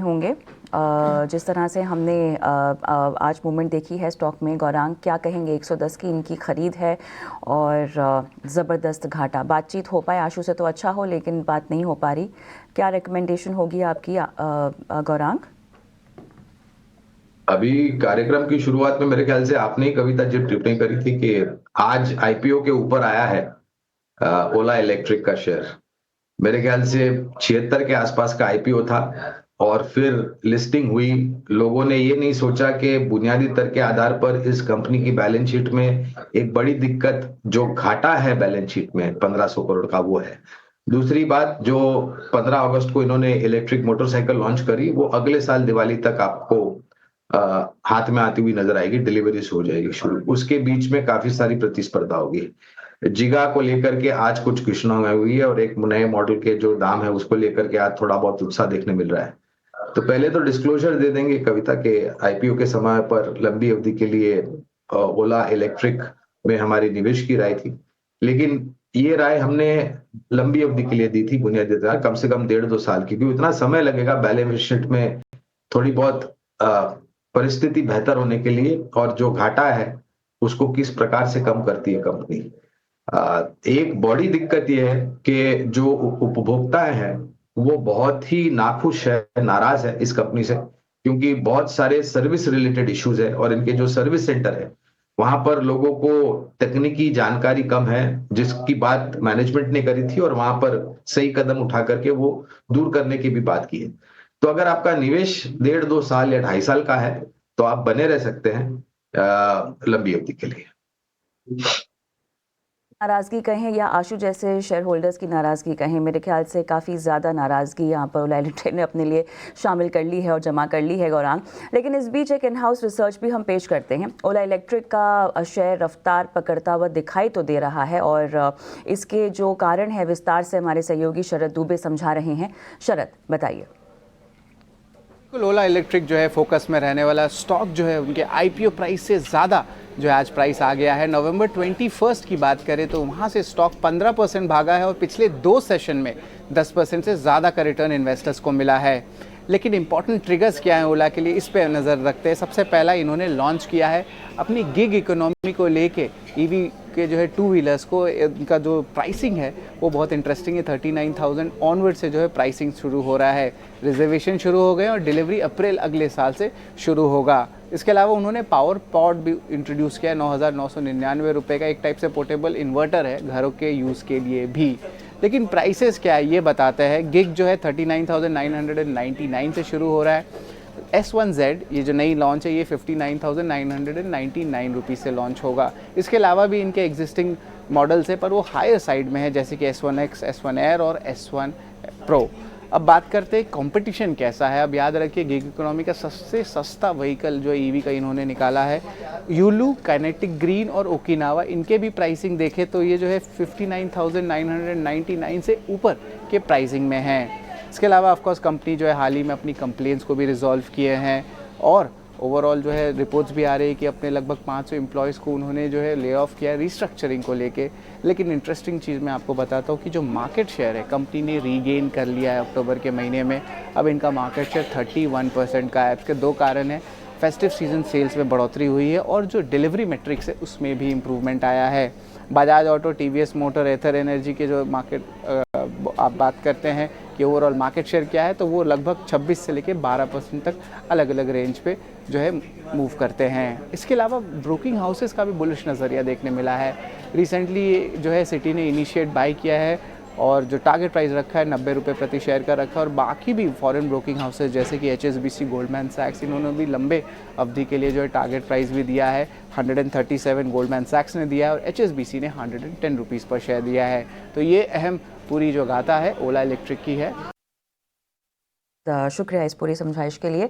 होंगे। जिस तरह से हमने आज मूवमेंट देखी है स्टॉक में, गौरांग क्या कहेंगे? 110 की इनकी ख़रीद है और ज़बरदस्त घाटा। बातचीत हो पाए आशु से तो अच्छा हो, लेकिन बात नहीं हो पा रही। क्या रिकमेंडेशन होगी आपकी गौरांग? अभी कार्यक्रम की शुरुआत में मेरे ख्याल से आपने ही कविता जी टिप्पणी करी थी कि आज आईपीओ के ऊपर आया है ओला इलेक्ट्रिक का शेयर। मेरे ख्याल से 76 के आसपास का आईपीओ था और फिर लिस्टिंग हुई। लोगों ने ये नहीं सोचा कि बुनियादी तर्क के आधार पर इस कंपनी की बैलेंस शीट में एक बड़ी दिक्कत, जो घाटा है बैलेंस शीट में 1500 करोड़ का, वो है। दूसरी बात, जो 15 अगस्त को इन्होंने इलेक्ट्रिक मोटरसाइकिल लॉन्च करी, वो अगले साल दिवाली तक आपको हाथ में आती हुई नजर आएगी, डिलीवरीज हो जाएगी शुरू। उसके बीच में काफी सारी प्रतिस्पर्धा होगी। जिगा को लेकर के आज कुछ घोषणा हुई है और एक नए मॉडल के जो दाम है उसको लेकर के आज थोड़ा बहुत उत्साह देखने मिल रहा है। तो पहले तो डिस्क्लोजर दे देंगे कविता के आईपीओ के समय पर लंबी अवधि के लिए ओला इलेक्ट्रिक में हमारी निवेश की राय थी, लेकिन ये राय हमने लंबी अवधि के लिए दी थी, बुनियादी आधार कम से कम 1.5-2 साल की, क्योंकि इतना समय लगेगा बैलेंस शीट में थोड़ी बहुत परिस्थिति बेहतर होने के लिए, और जो घाटा है उसको किस प्रकार से कम करती है कंपनी। एक बड़ी दिक्कत यह है कि जो उपभोक्ता है वो बहुत ही नाखुश है, नाराज है इस कंपनी से, क्योंकि बहुत सारे सर्विस रिलेटेड इश्यूज है और इनके जो सर्विस सेंटर है वहां पर लोगों को तकनीकी जानकारी कम है, जिसकी बात मैनेजमेंट ने करी थी और वहां पर सही कदम उठा करके वो दूर करने की भी बात की है। तो अगर आपका निवेश 1.5-2 साल या 2.5 साल का है तो आप बने रह सकते हैं लंबी अवधि के लिए। नाराज़गी कहें या आशु जैसे शेयर होल्डर्स की नाराज़गी कहें, मेरे ख्याल से काफ़ी ज़्यादा नाराज़गी यहाँ पर ओला इलेक्ट्रिक ने अपने लिए शामिल कर ली है और जमा कर ली है गौरांग। लेकिन इस बीच एक इन हाउस रिसर्च भी हम पेश करते हैं। ओला इलेक्ट्रिक का शेयर रफ्तार पकड़ता हुआ दिखाई तो दे रहा है और इसके जो कारण है विस्तार से हमारे सहयोगी शरद दुबे समझा रहे हैं। शरद, बताइए। ओला इलेक्ट्रिक जो है फोकस में रहने वाला स्टॉक जो है, उनके आईपीओ प्राइस से ज़्यादा जो है आज प्राइस आ गया है। नवंबर 21 की बात करें तो वहाँ से स्टॉक 15% भागा है और पिछले 2 सेशन में 10% से ज़्यादा का रिटर्न इन्वेस्टर्स को मिला है। लेकिन इंपॉर्टेंट ट्रिगर्स क्या हैं ओला के लिए, इस पे नज़र रखते हैं। सबसे पहला, इन्होंने लॉन्च किया है अपनी गिग इकोनॉमी को लेके। ईवी के जो है 2 व्हीलर्स को, इनका जो प्राइसिंग है वो बहुत इंटरेस्टिंग है। 39,000 ऑनवर्ड से जो है प्राइसिंग शुरू हो रहा है। रिजर्वेशन शुरू हो गए और डिलीवरी अप्रैल अगले साल से शुरू होगा। इसके अलावा उन्होंने पावर पॉड भी इंट्रोड्यूस किया है। 9,999 रुपये का एक टाइप से पोर्टेबल इन्वर्टर है, घरों के यूज़ के लिए भी। लेकिन प्राइसेस क्या है ये बताते हैं। गिग जो है 39,999 से शुरू हो रहा है। S1Z ये जो नई लॉन्च है ये 59,999 रुपीज़ से लॉन्च होगा। इसके अलावा भी इनके एग्जिस्टिंग मॉडल्स है पर वो हायर साइड में है, जैसे कि S1X, S1 Air और S1 Pro। अब बात करते हैं कंपटीशन कैसा है। अब याद रखिए, गिग इकोनॉमी का सबसे सस्ता व्हीकल जो ईवी का इन्होंने निकाला है, यूलू, काइनेटिक ग्रीन और ओकिनावा। इनके भी प्राइसिंग देखें तो ये जो है 59,999 से ऊपर के प्राइसिंग में है। इसके अलावा ऑफकोर्स कंपनी जो है हाल ही में अपनी कंप्लेंट्स को भी रिजॉल्व किए हैं और ओवरऑल जो है रिपोर्ट्स भी आ रही है कि अपने लगभग 500 एम्प्लॉयज़ को उन्होंने जो है ले ऑफ किया है रिस्ट्रक्चरिंग को लेके। लेकिन इंटरेस्टिंग चीज़ मैं आपको बताता हूँ कि जो मार्केट शेयर है कंपनी ने रीगेन कर लिया है अक्टूबर के महीने में। अब इनका मार्केट शेयर 31% का है। इसके 2 कारण हैं। फेस्टिव सीजन सेल्स में बढ़ोतरी हुई है और जो डिलीवरी मेट्रिक्स है उसमें भी इम्प्रूवमेंट आया है। बजाज ऑटो, टीवीएस मोटर, एथर एनर्जी के जो मार्केट आप बात करते हैं कि ओवरऑल मार्केट शेयर क्या है, तो वो लगभग 26 से लेकर 12% तक अलग अलग रेंज पे जो है मूव करते हैं। इसके अलावा ब्रोकिंग हाउसेस का भी बुलिश नज़रिया देखने मिला है। रिसेंटली जो है सिटी ने इनिशिएट बाई किया है और जो टारगेट प्राइस रखा है 90 रुपये प्रति शेयर का रखा है। और बाकी भी फॉरेन ब्रोकिंग हाउसेज जैसे कि HSBC, गोल्डमैन सैक्स, इन्होंने भी लंबे अवधि के लिए जो है टारगेट प्राइस भी दिया है। 137 गोल्डमैन सैक्स ने दिया है और HSBC ने 110 रुपीज़ पर शेयर दिया है। तो ये अहम पूरी जो गाथा है ओला इलेक्ट्रिक की है। शुक्रिया इस पूरी समझाइश के लिए।